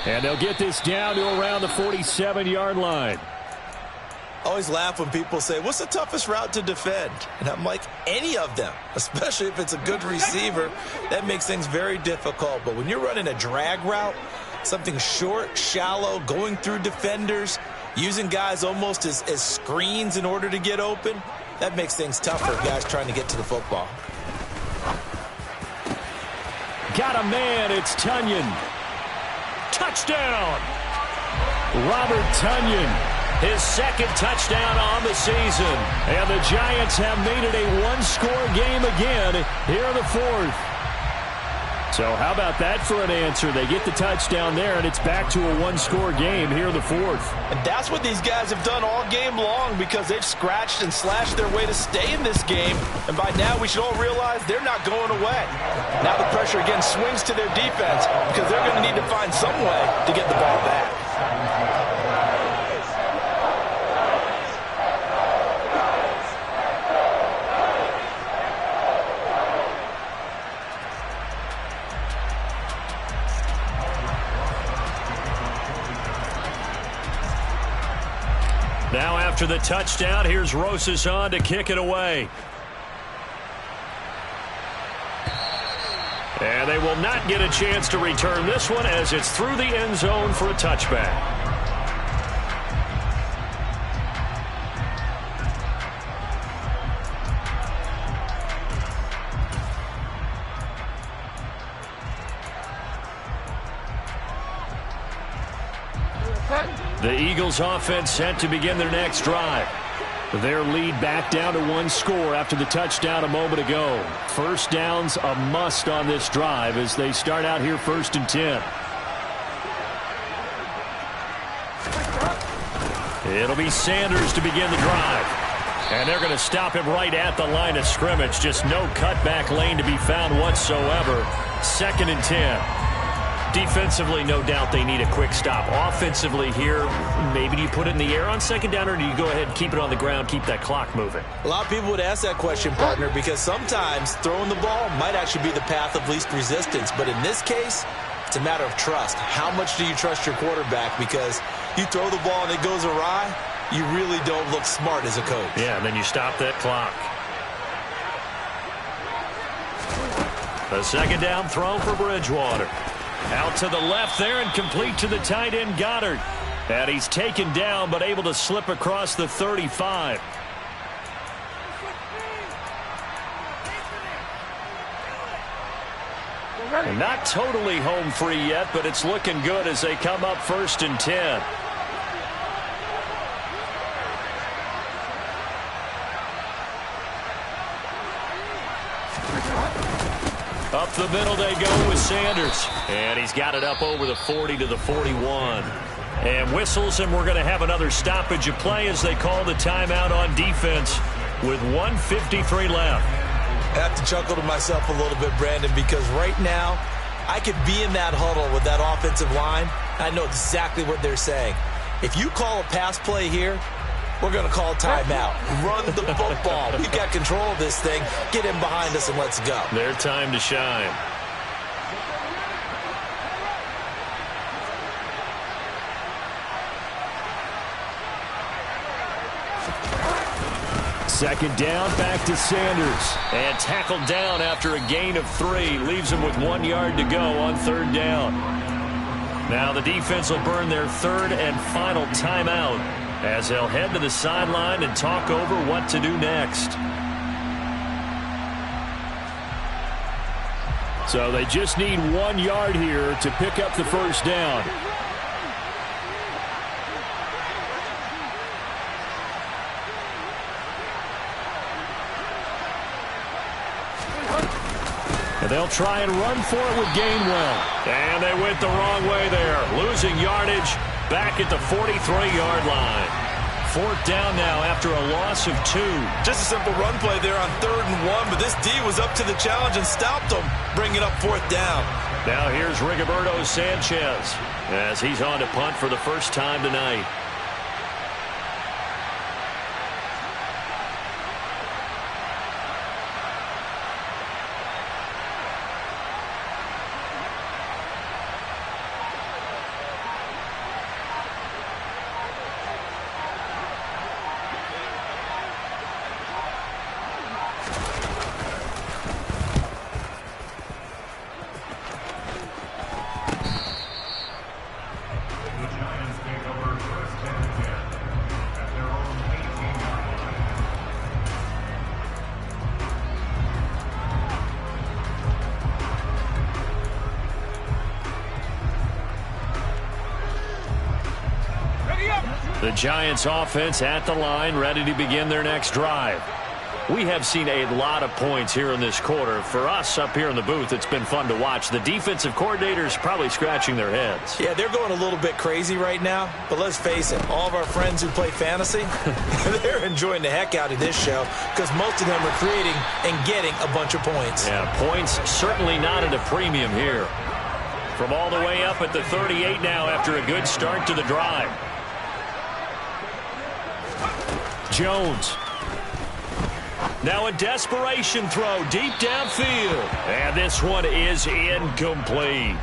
And they'll get this down to around the 47-yard line. I always laugh when people say, what's the toughest route to defend? And I'm like, any of them, especially if it's a good receiver. That makes things very difficult. But when you're running a drag route, something short, shallow, going through defenders, using guys almost as screens in order to get open, that makes things tough for guys trying to get to the football. Got a man. It's Tunyon. Touchdown. Robert Tunyon. His second touchdown on the season. And the Giants have made it a one-score game again here in the fourth. So how about that for an answer? They get the touchdown there, and it's back to a one-score game here in the fourth. And that's what these guys have done all game long because they've scratched and slashed their way to stay in this game. And by now, we should all realize they're not going away. Now the pressure again swings to their defense because they're going to need to find some way to get the ball back. Now after the touchdown, here's Rosas on to kick it away. And they will not get a chance to return this one as it's through the end zone for a touchback. The Eagles offense set to begin their next drive. Their lead back down to one score after the touchdown a moment ago. First down's a must on this drive as they start out here 1st and 10. It'll be Sanders to begin the drive. And they're going to stop him right at the line of scrimmage. Just no cutback lane to be found whatsoever. 2nd and 10. Defensively, no doubt they need a quick stop. Offensively here, maybe do you put it in the air on second down or do you go ahead and keep it on the ground, keep that clock moving? A lot of people would ask that question, partner, because sometimes throwing the ball might actually be the path of least resistance. But in this case, it's a matter of trust. How much do you trust your quarterback? Because you throw the ball and it goes awry, you really don't look smart as a coach. Yeah, and then you stop that clock. The second down throw for Bridgewater. Out to the left there and complete to the tight end Goddard. And he's taken down but able to slip across the 35. And not totally home free yet, but it's looking good as they come up 1st and 10. Up the middle they go with Sanders. And he's got it up over the 40 to the 41. And whistles, and we're going to have another stoppage of play as they call the timeout on defense with 1:53 left. I have to chuckle to myself a little bit, Brandon, because right now I could be in that huddle with that offensive line. I know exactly what they're saying. If you call a pass play here, we're going to call timeout. Run the football. We've got control of this thing. Get in behind us and let's go. Their time to shine. Second down, back to Sanders. And tackled down after a gain of 3. Leaves him with 1 yard to go on 3rd down. Now the defense will burn their 3rd and final timeout as they'll head to the sideline and talk over what to do next. So they just need 1 yard here to pick up the first down. And they'll try and run for it with Gainwell. And they went the wrong way there. Losing yardage back at the 43-yard line. 4th down now after a loss of 2. Just a simple run play there on 3rd and 1, but this D was up to the challenge and stopped them, bringing up 4th down. Now here's Rigoberto Sanchez as he's on to punt for the first time tonight. The Giants offense at the line, ready to begin their next drive. We have seen a lot of points here in this quarter. For us up here in the booth, it's been fun to watch. The defensive coordinators probably scratching their heads. Yeah, they're going a little bit crazy right now. But let's face it, all of our friends who play fantasy, they're enjoying the heck out of this show because most of them are creating and getting a bunch of points. Yeah, points certainly not at a premium here. From all the way up at the 38 now after a good start to the drive. Jones. Now a desperation throw deep downfield. And this one is incomplete.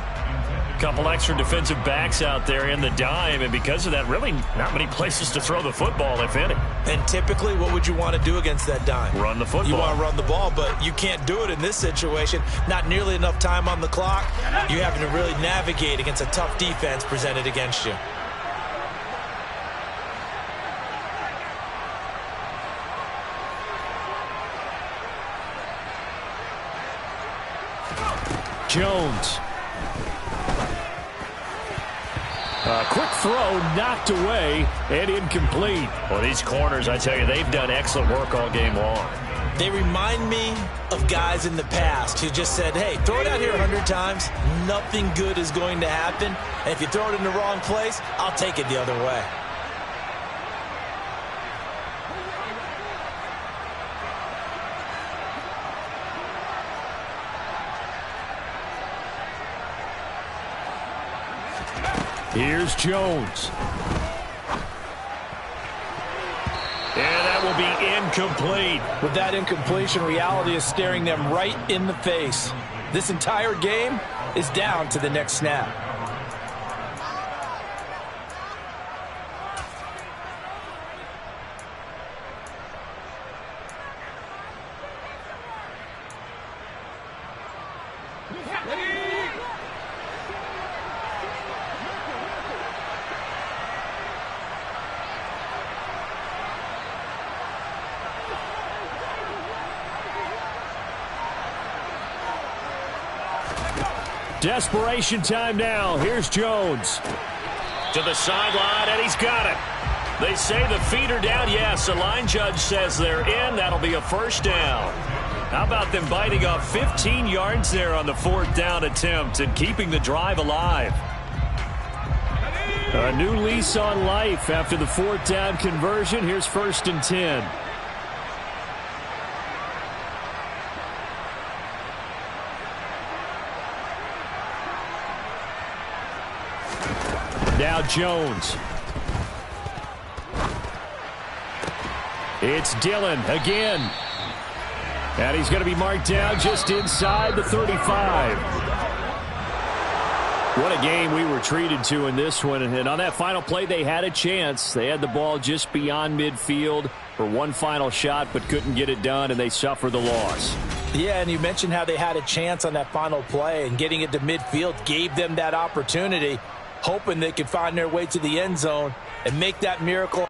Couple extra defensive backs out there in the dime, and because of that, really not many places to throw the football, if any. And typically, what would you want to do against that dime? Run the football. You want to run the ball, but you can't do it in this situation. Not nearly enough time on the clock. You're having to really navigate against a tough defense presented against you. Jones. A quick throw knocked away and incomplete. Well, these corners, I tell you, they've done excellent work all game long. They remind me of guys in the past who just said, hey, throw it out here 100 times. Nothing good is going to happen. And if you throw it in the wrong place, I'll take it the other way. Here's Jones. And that will be incomplete. With that incompletion, reality is staring them right in the face. This entire game is down to the next snap. Desperation time now. Here's Jones. To the sideline, and he's got it. They say the feet are down. Yes, the line judge says they're in. That'll be a first down. How about them biting off 15 yards there on the 4th down attempt and keeping the drive alive? A new lease on life after the 4th down conversion. Here's 1st and 10. Now Jones. It's Dillon again. And he's going to be marked down just inside the 35. What a game we were treated to in this one. And on that final play, they had a chance. They had the ball just beyond midfield for one final shot, but couldn't get it done, and they suffered the loss. Yeah, and you mentioned how they had a chance on that final play, and getting it to midfield gave them that opportunity, hoping they could find their way to the end zone and make that miracle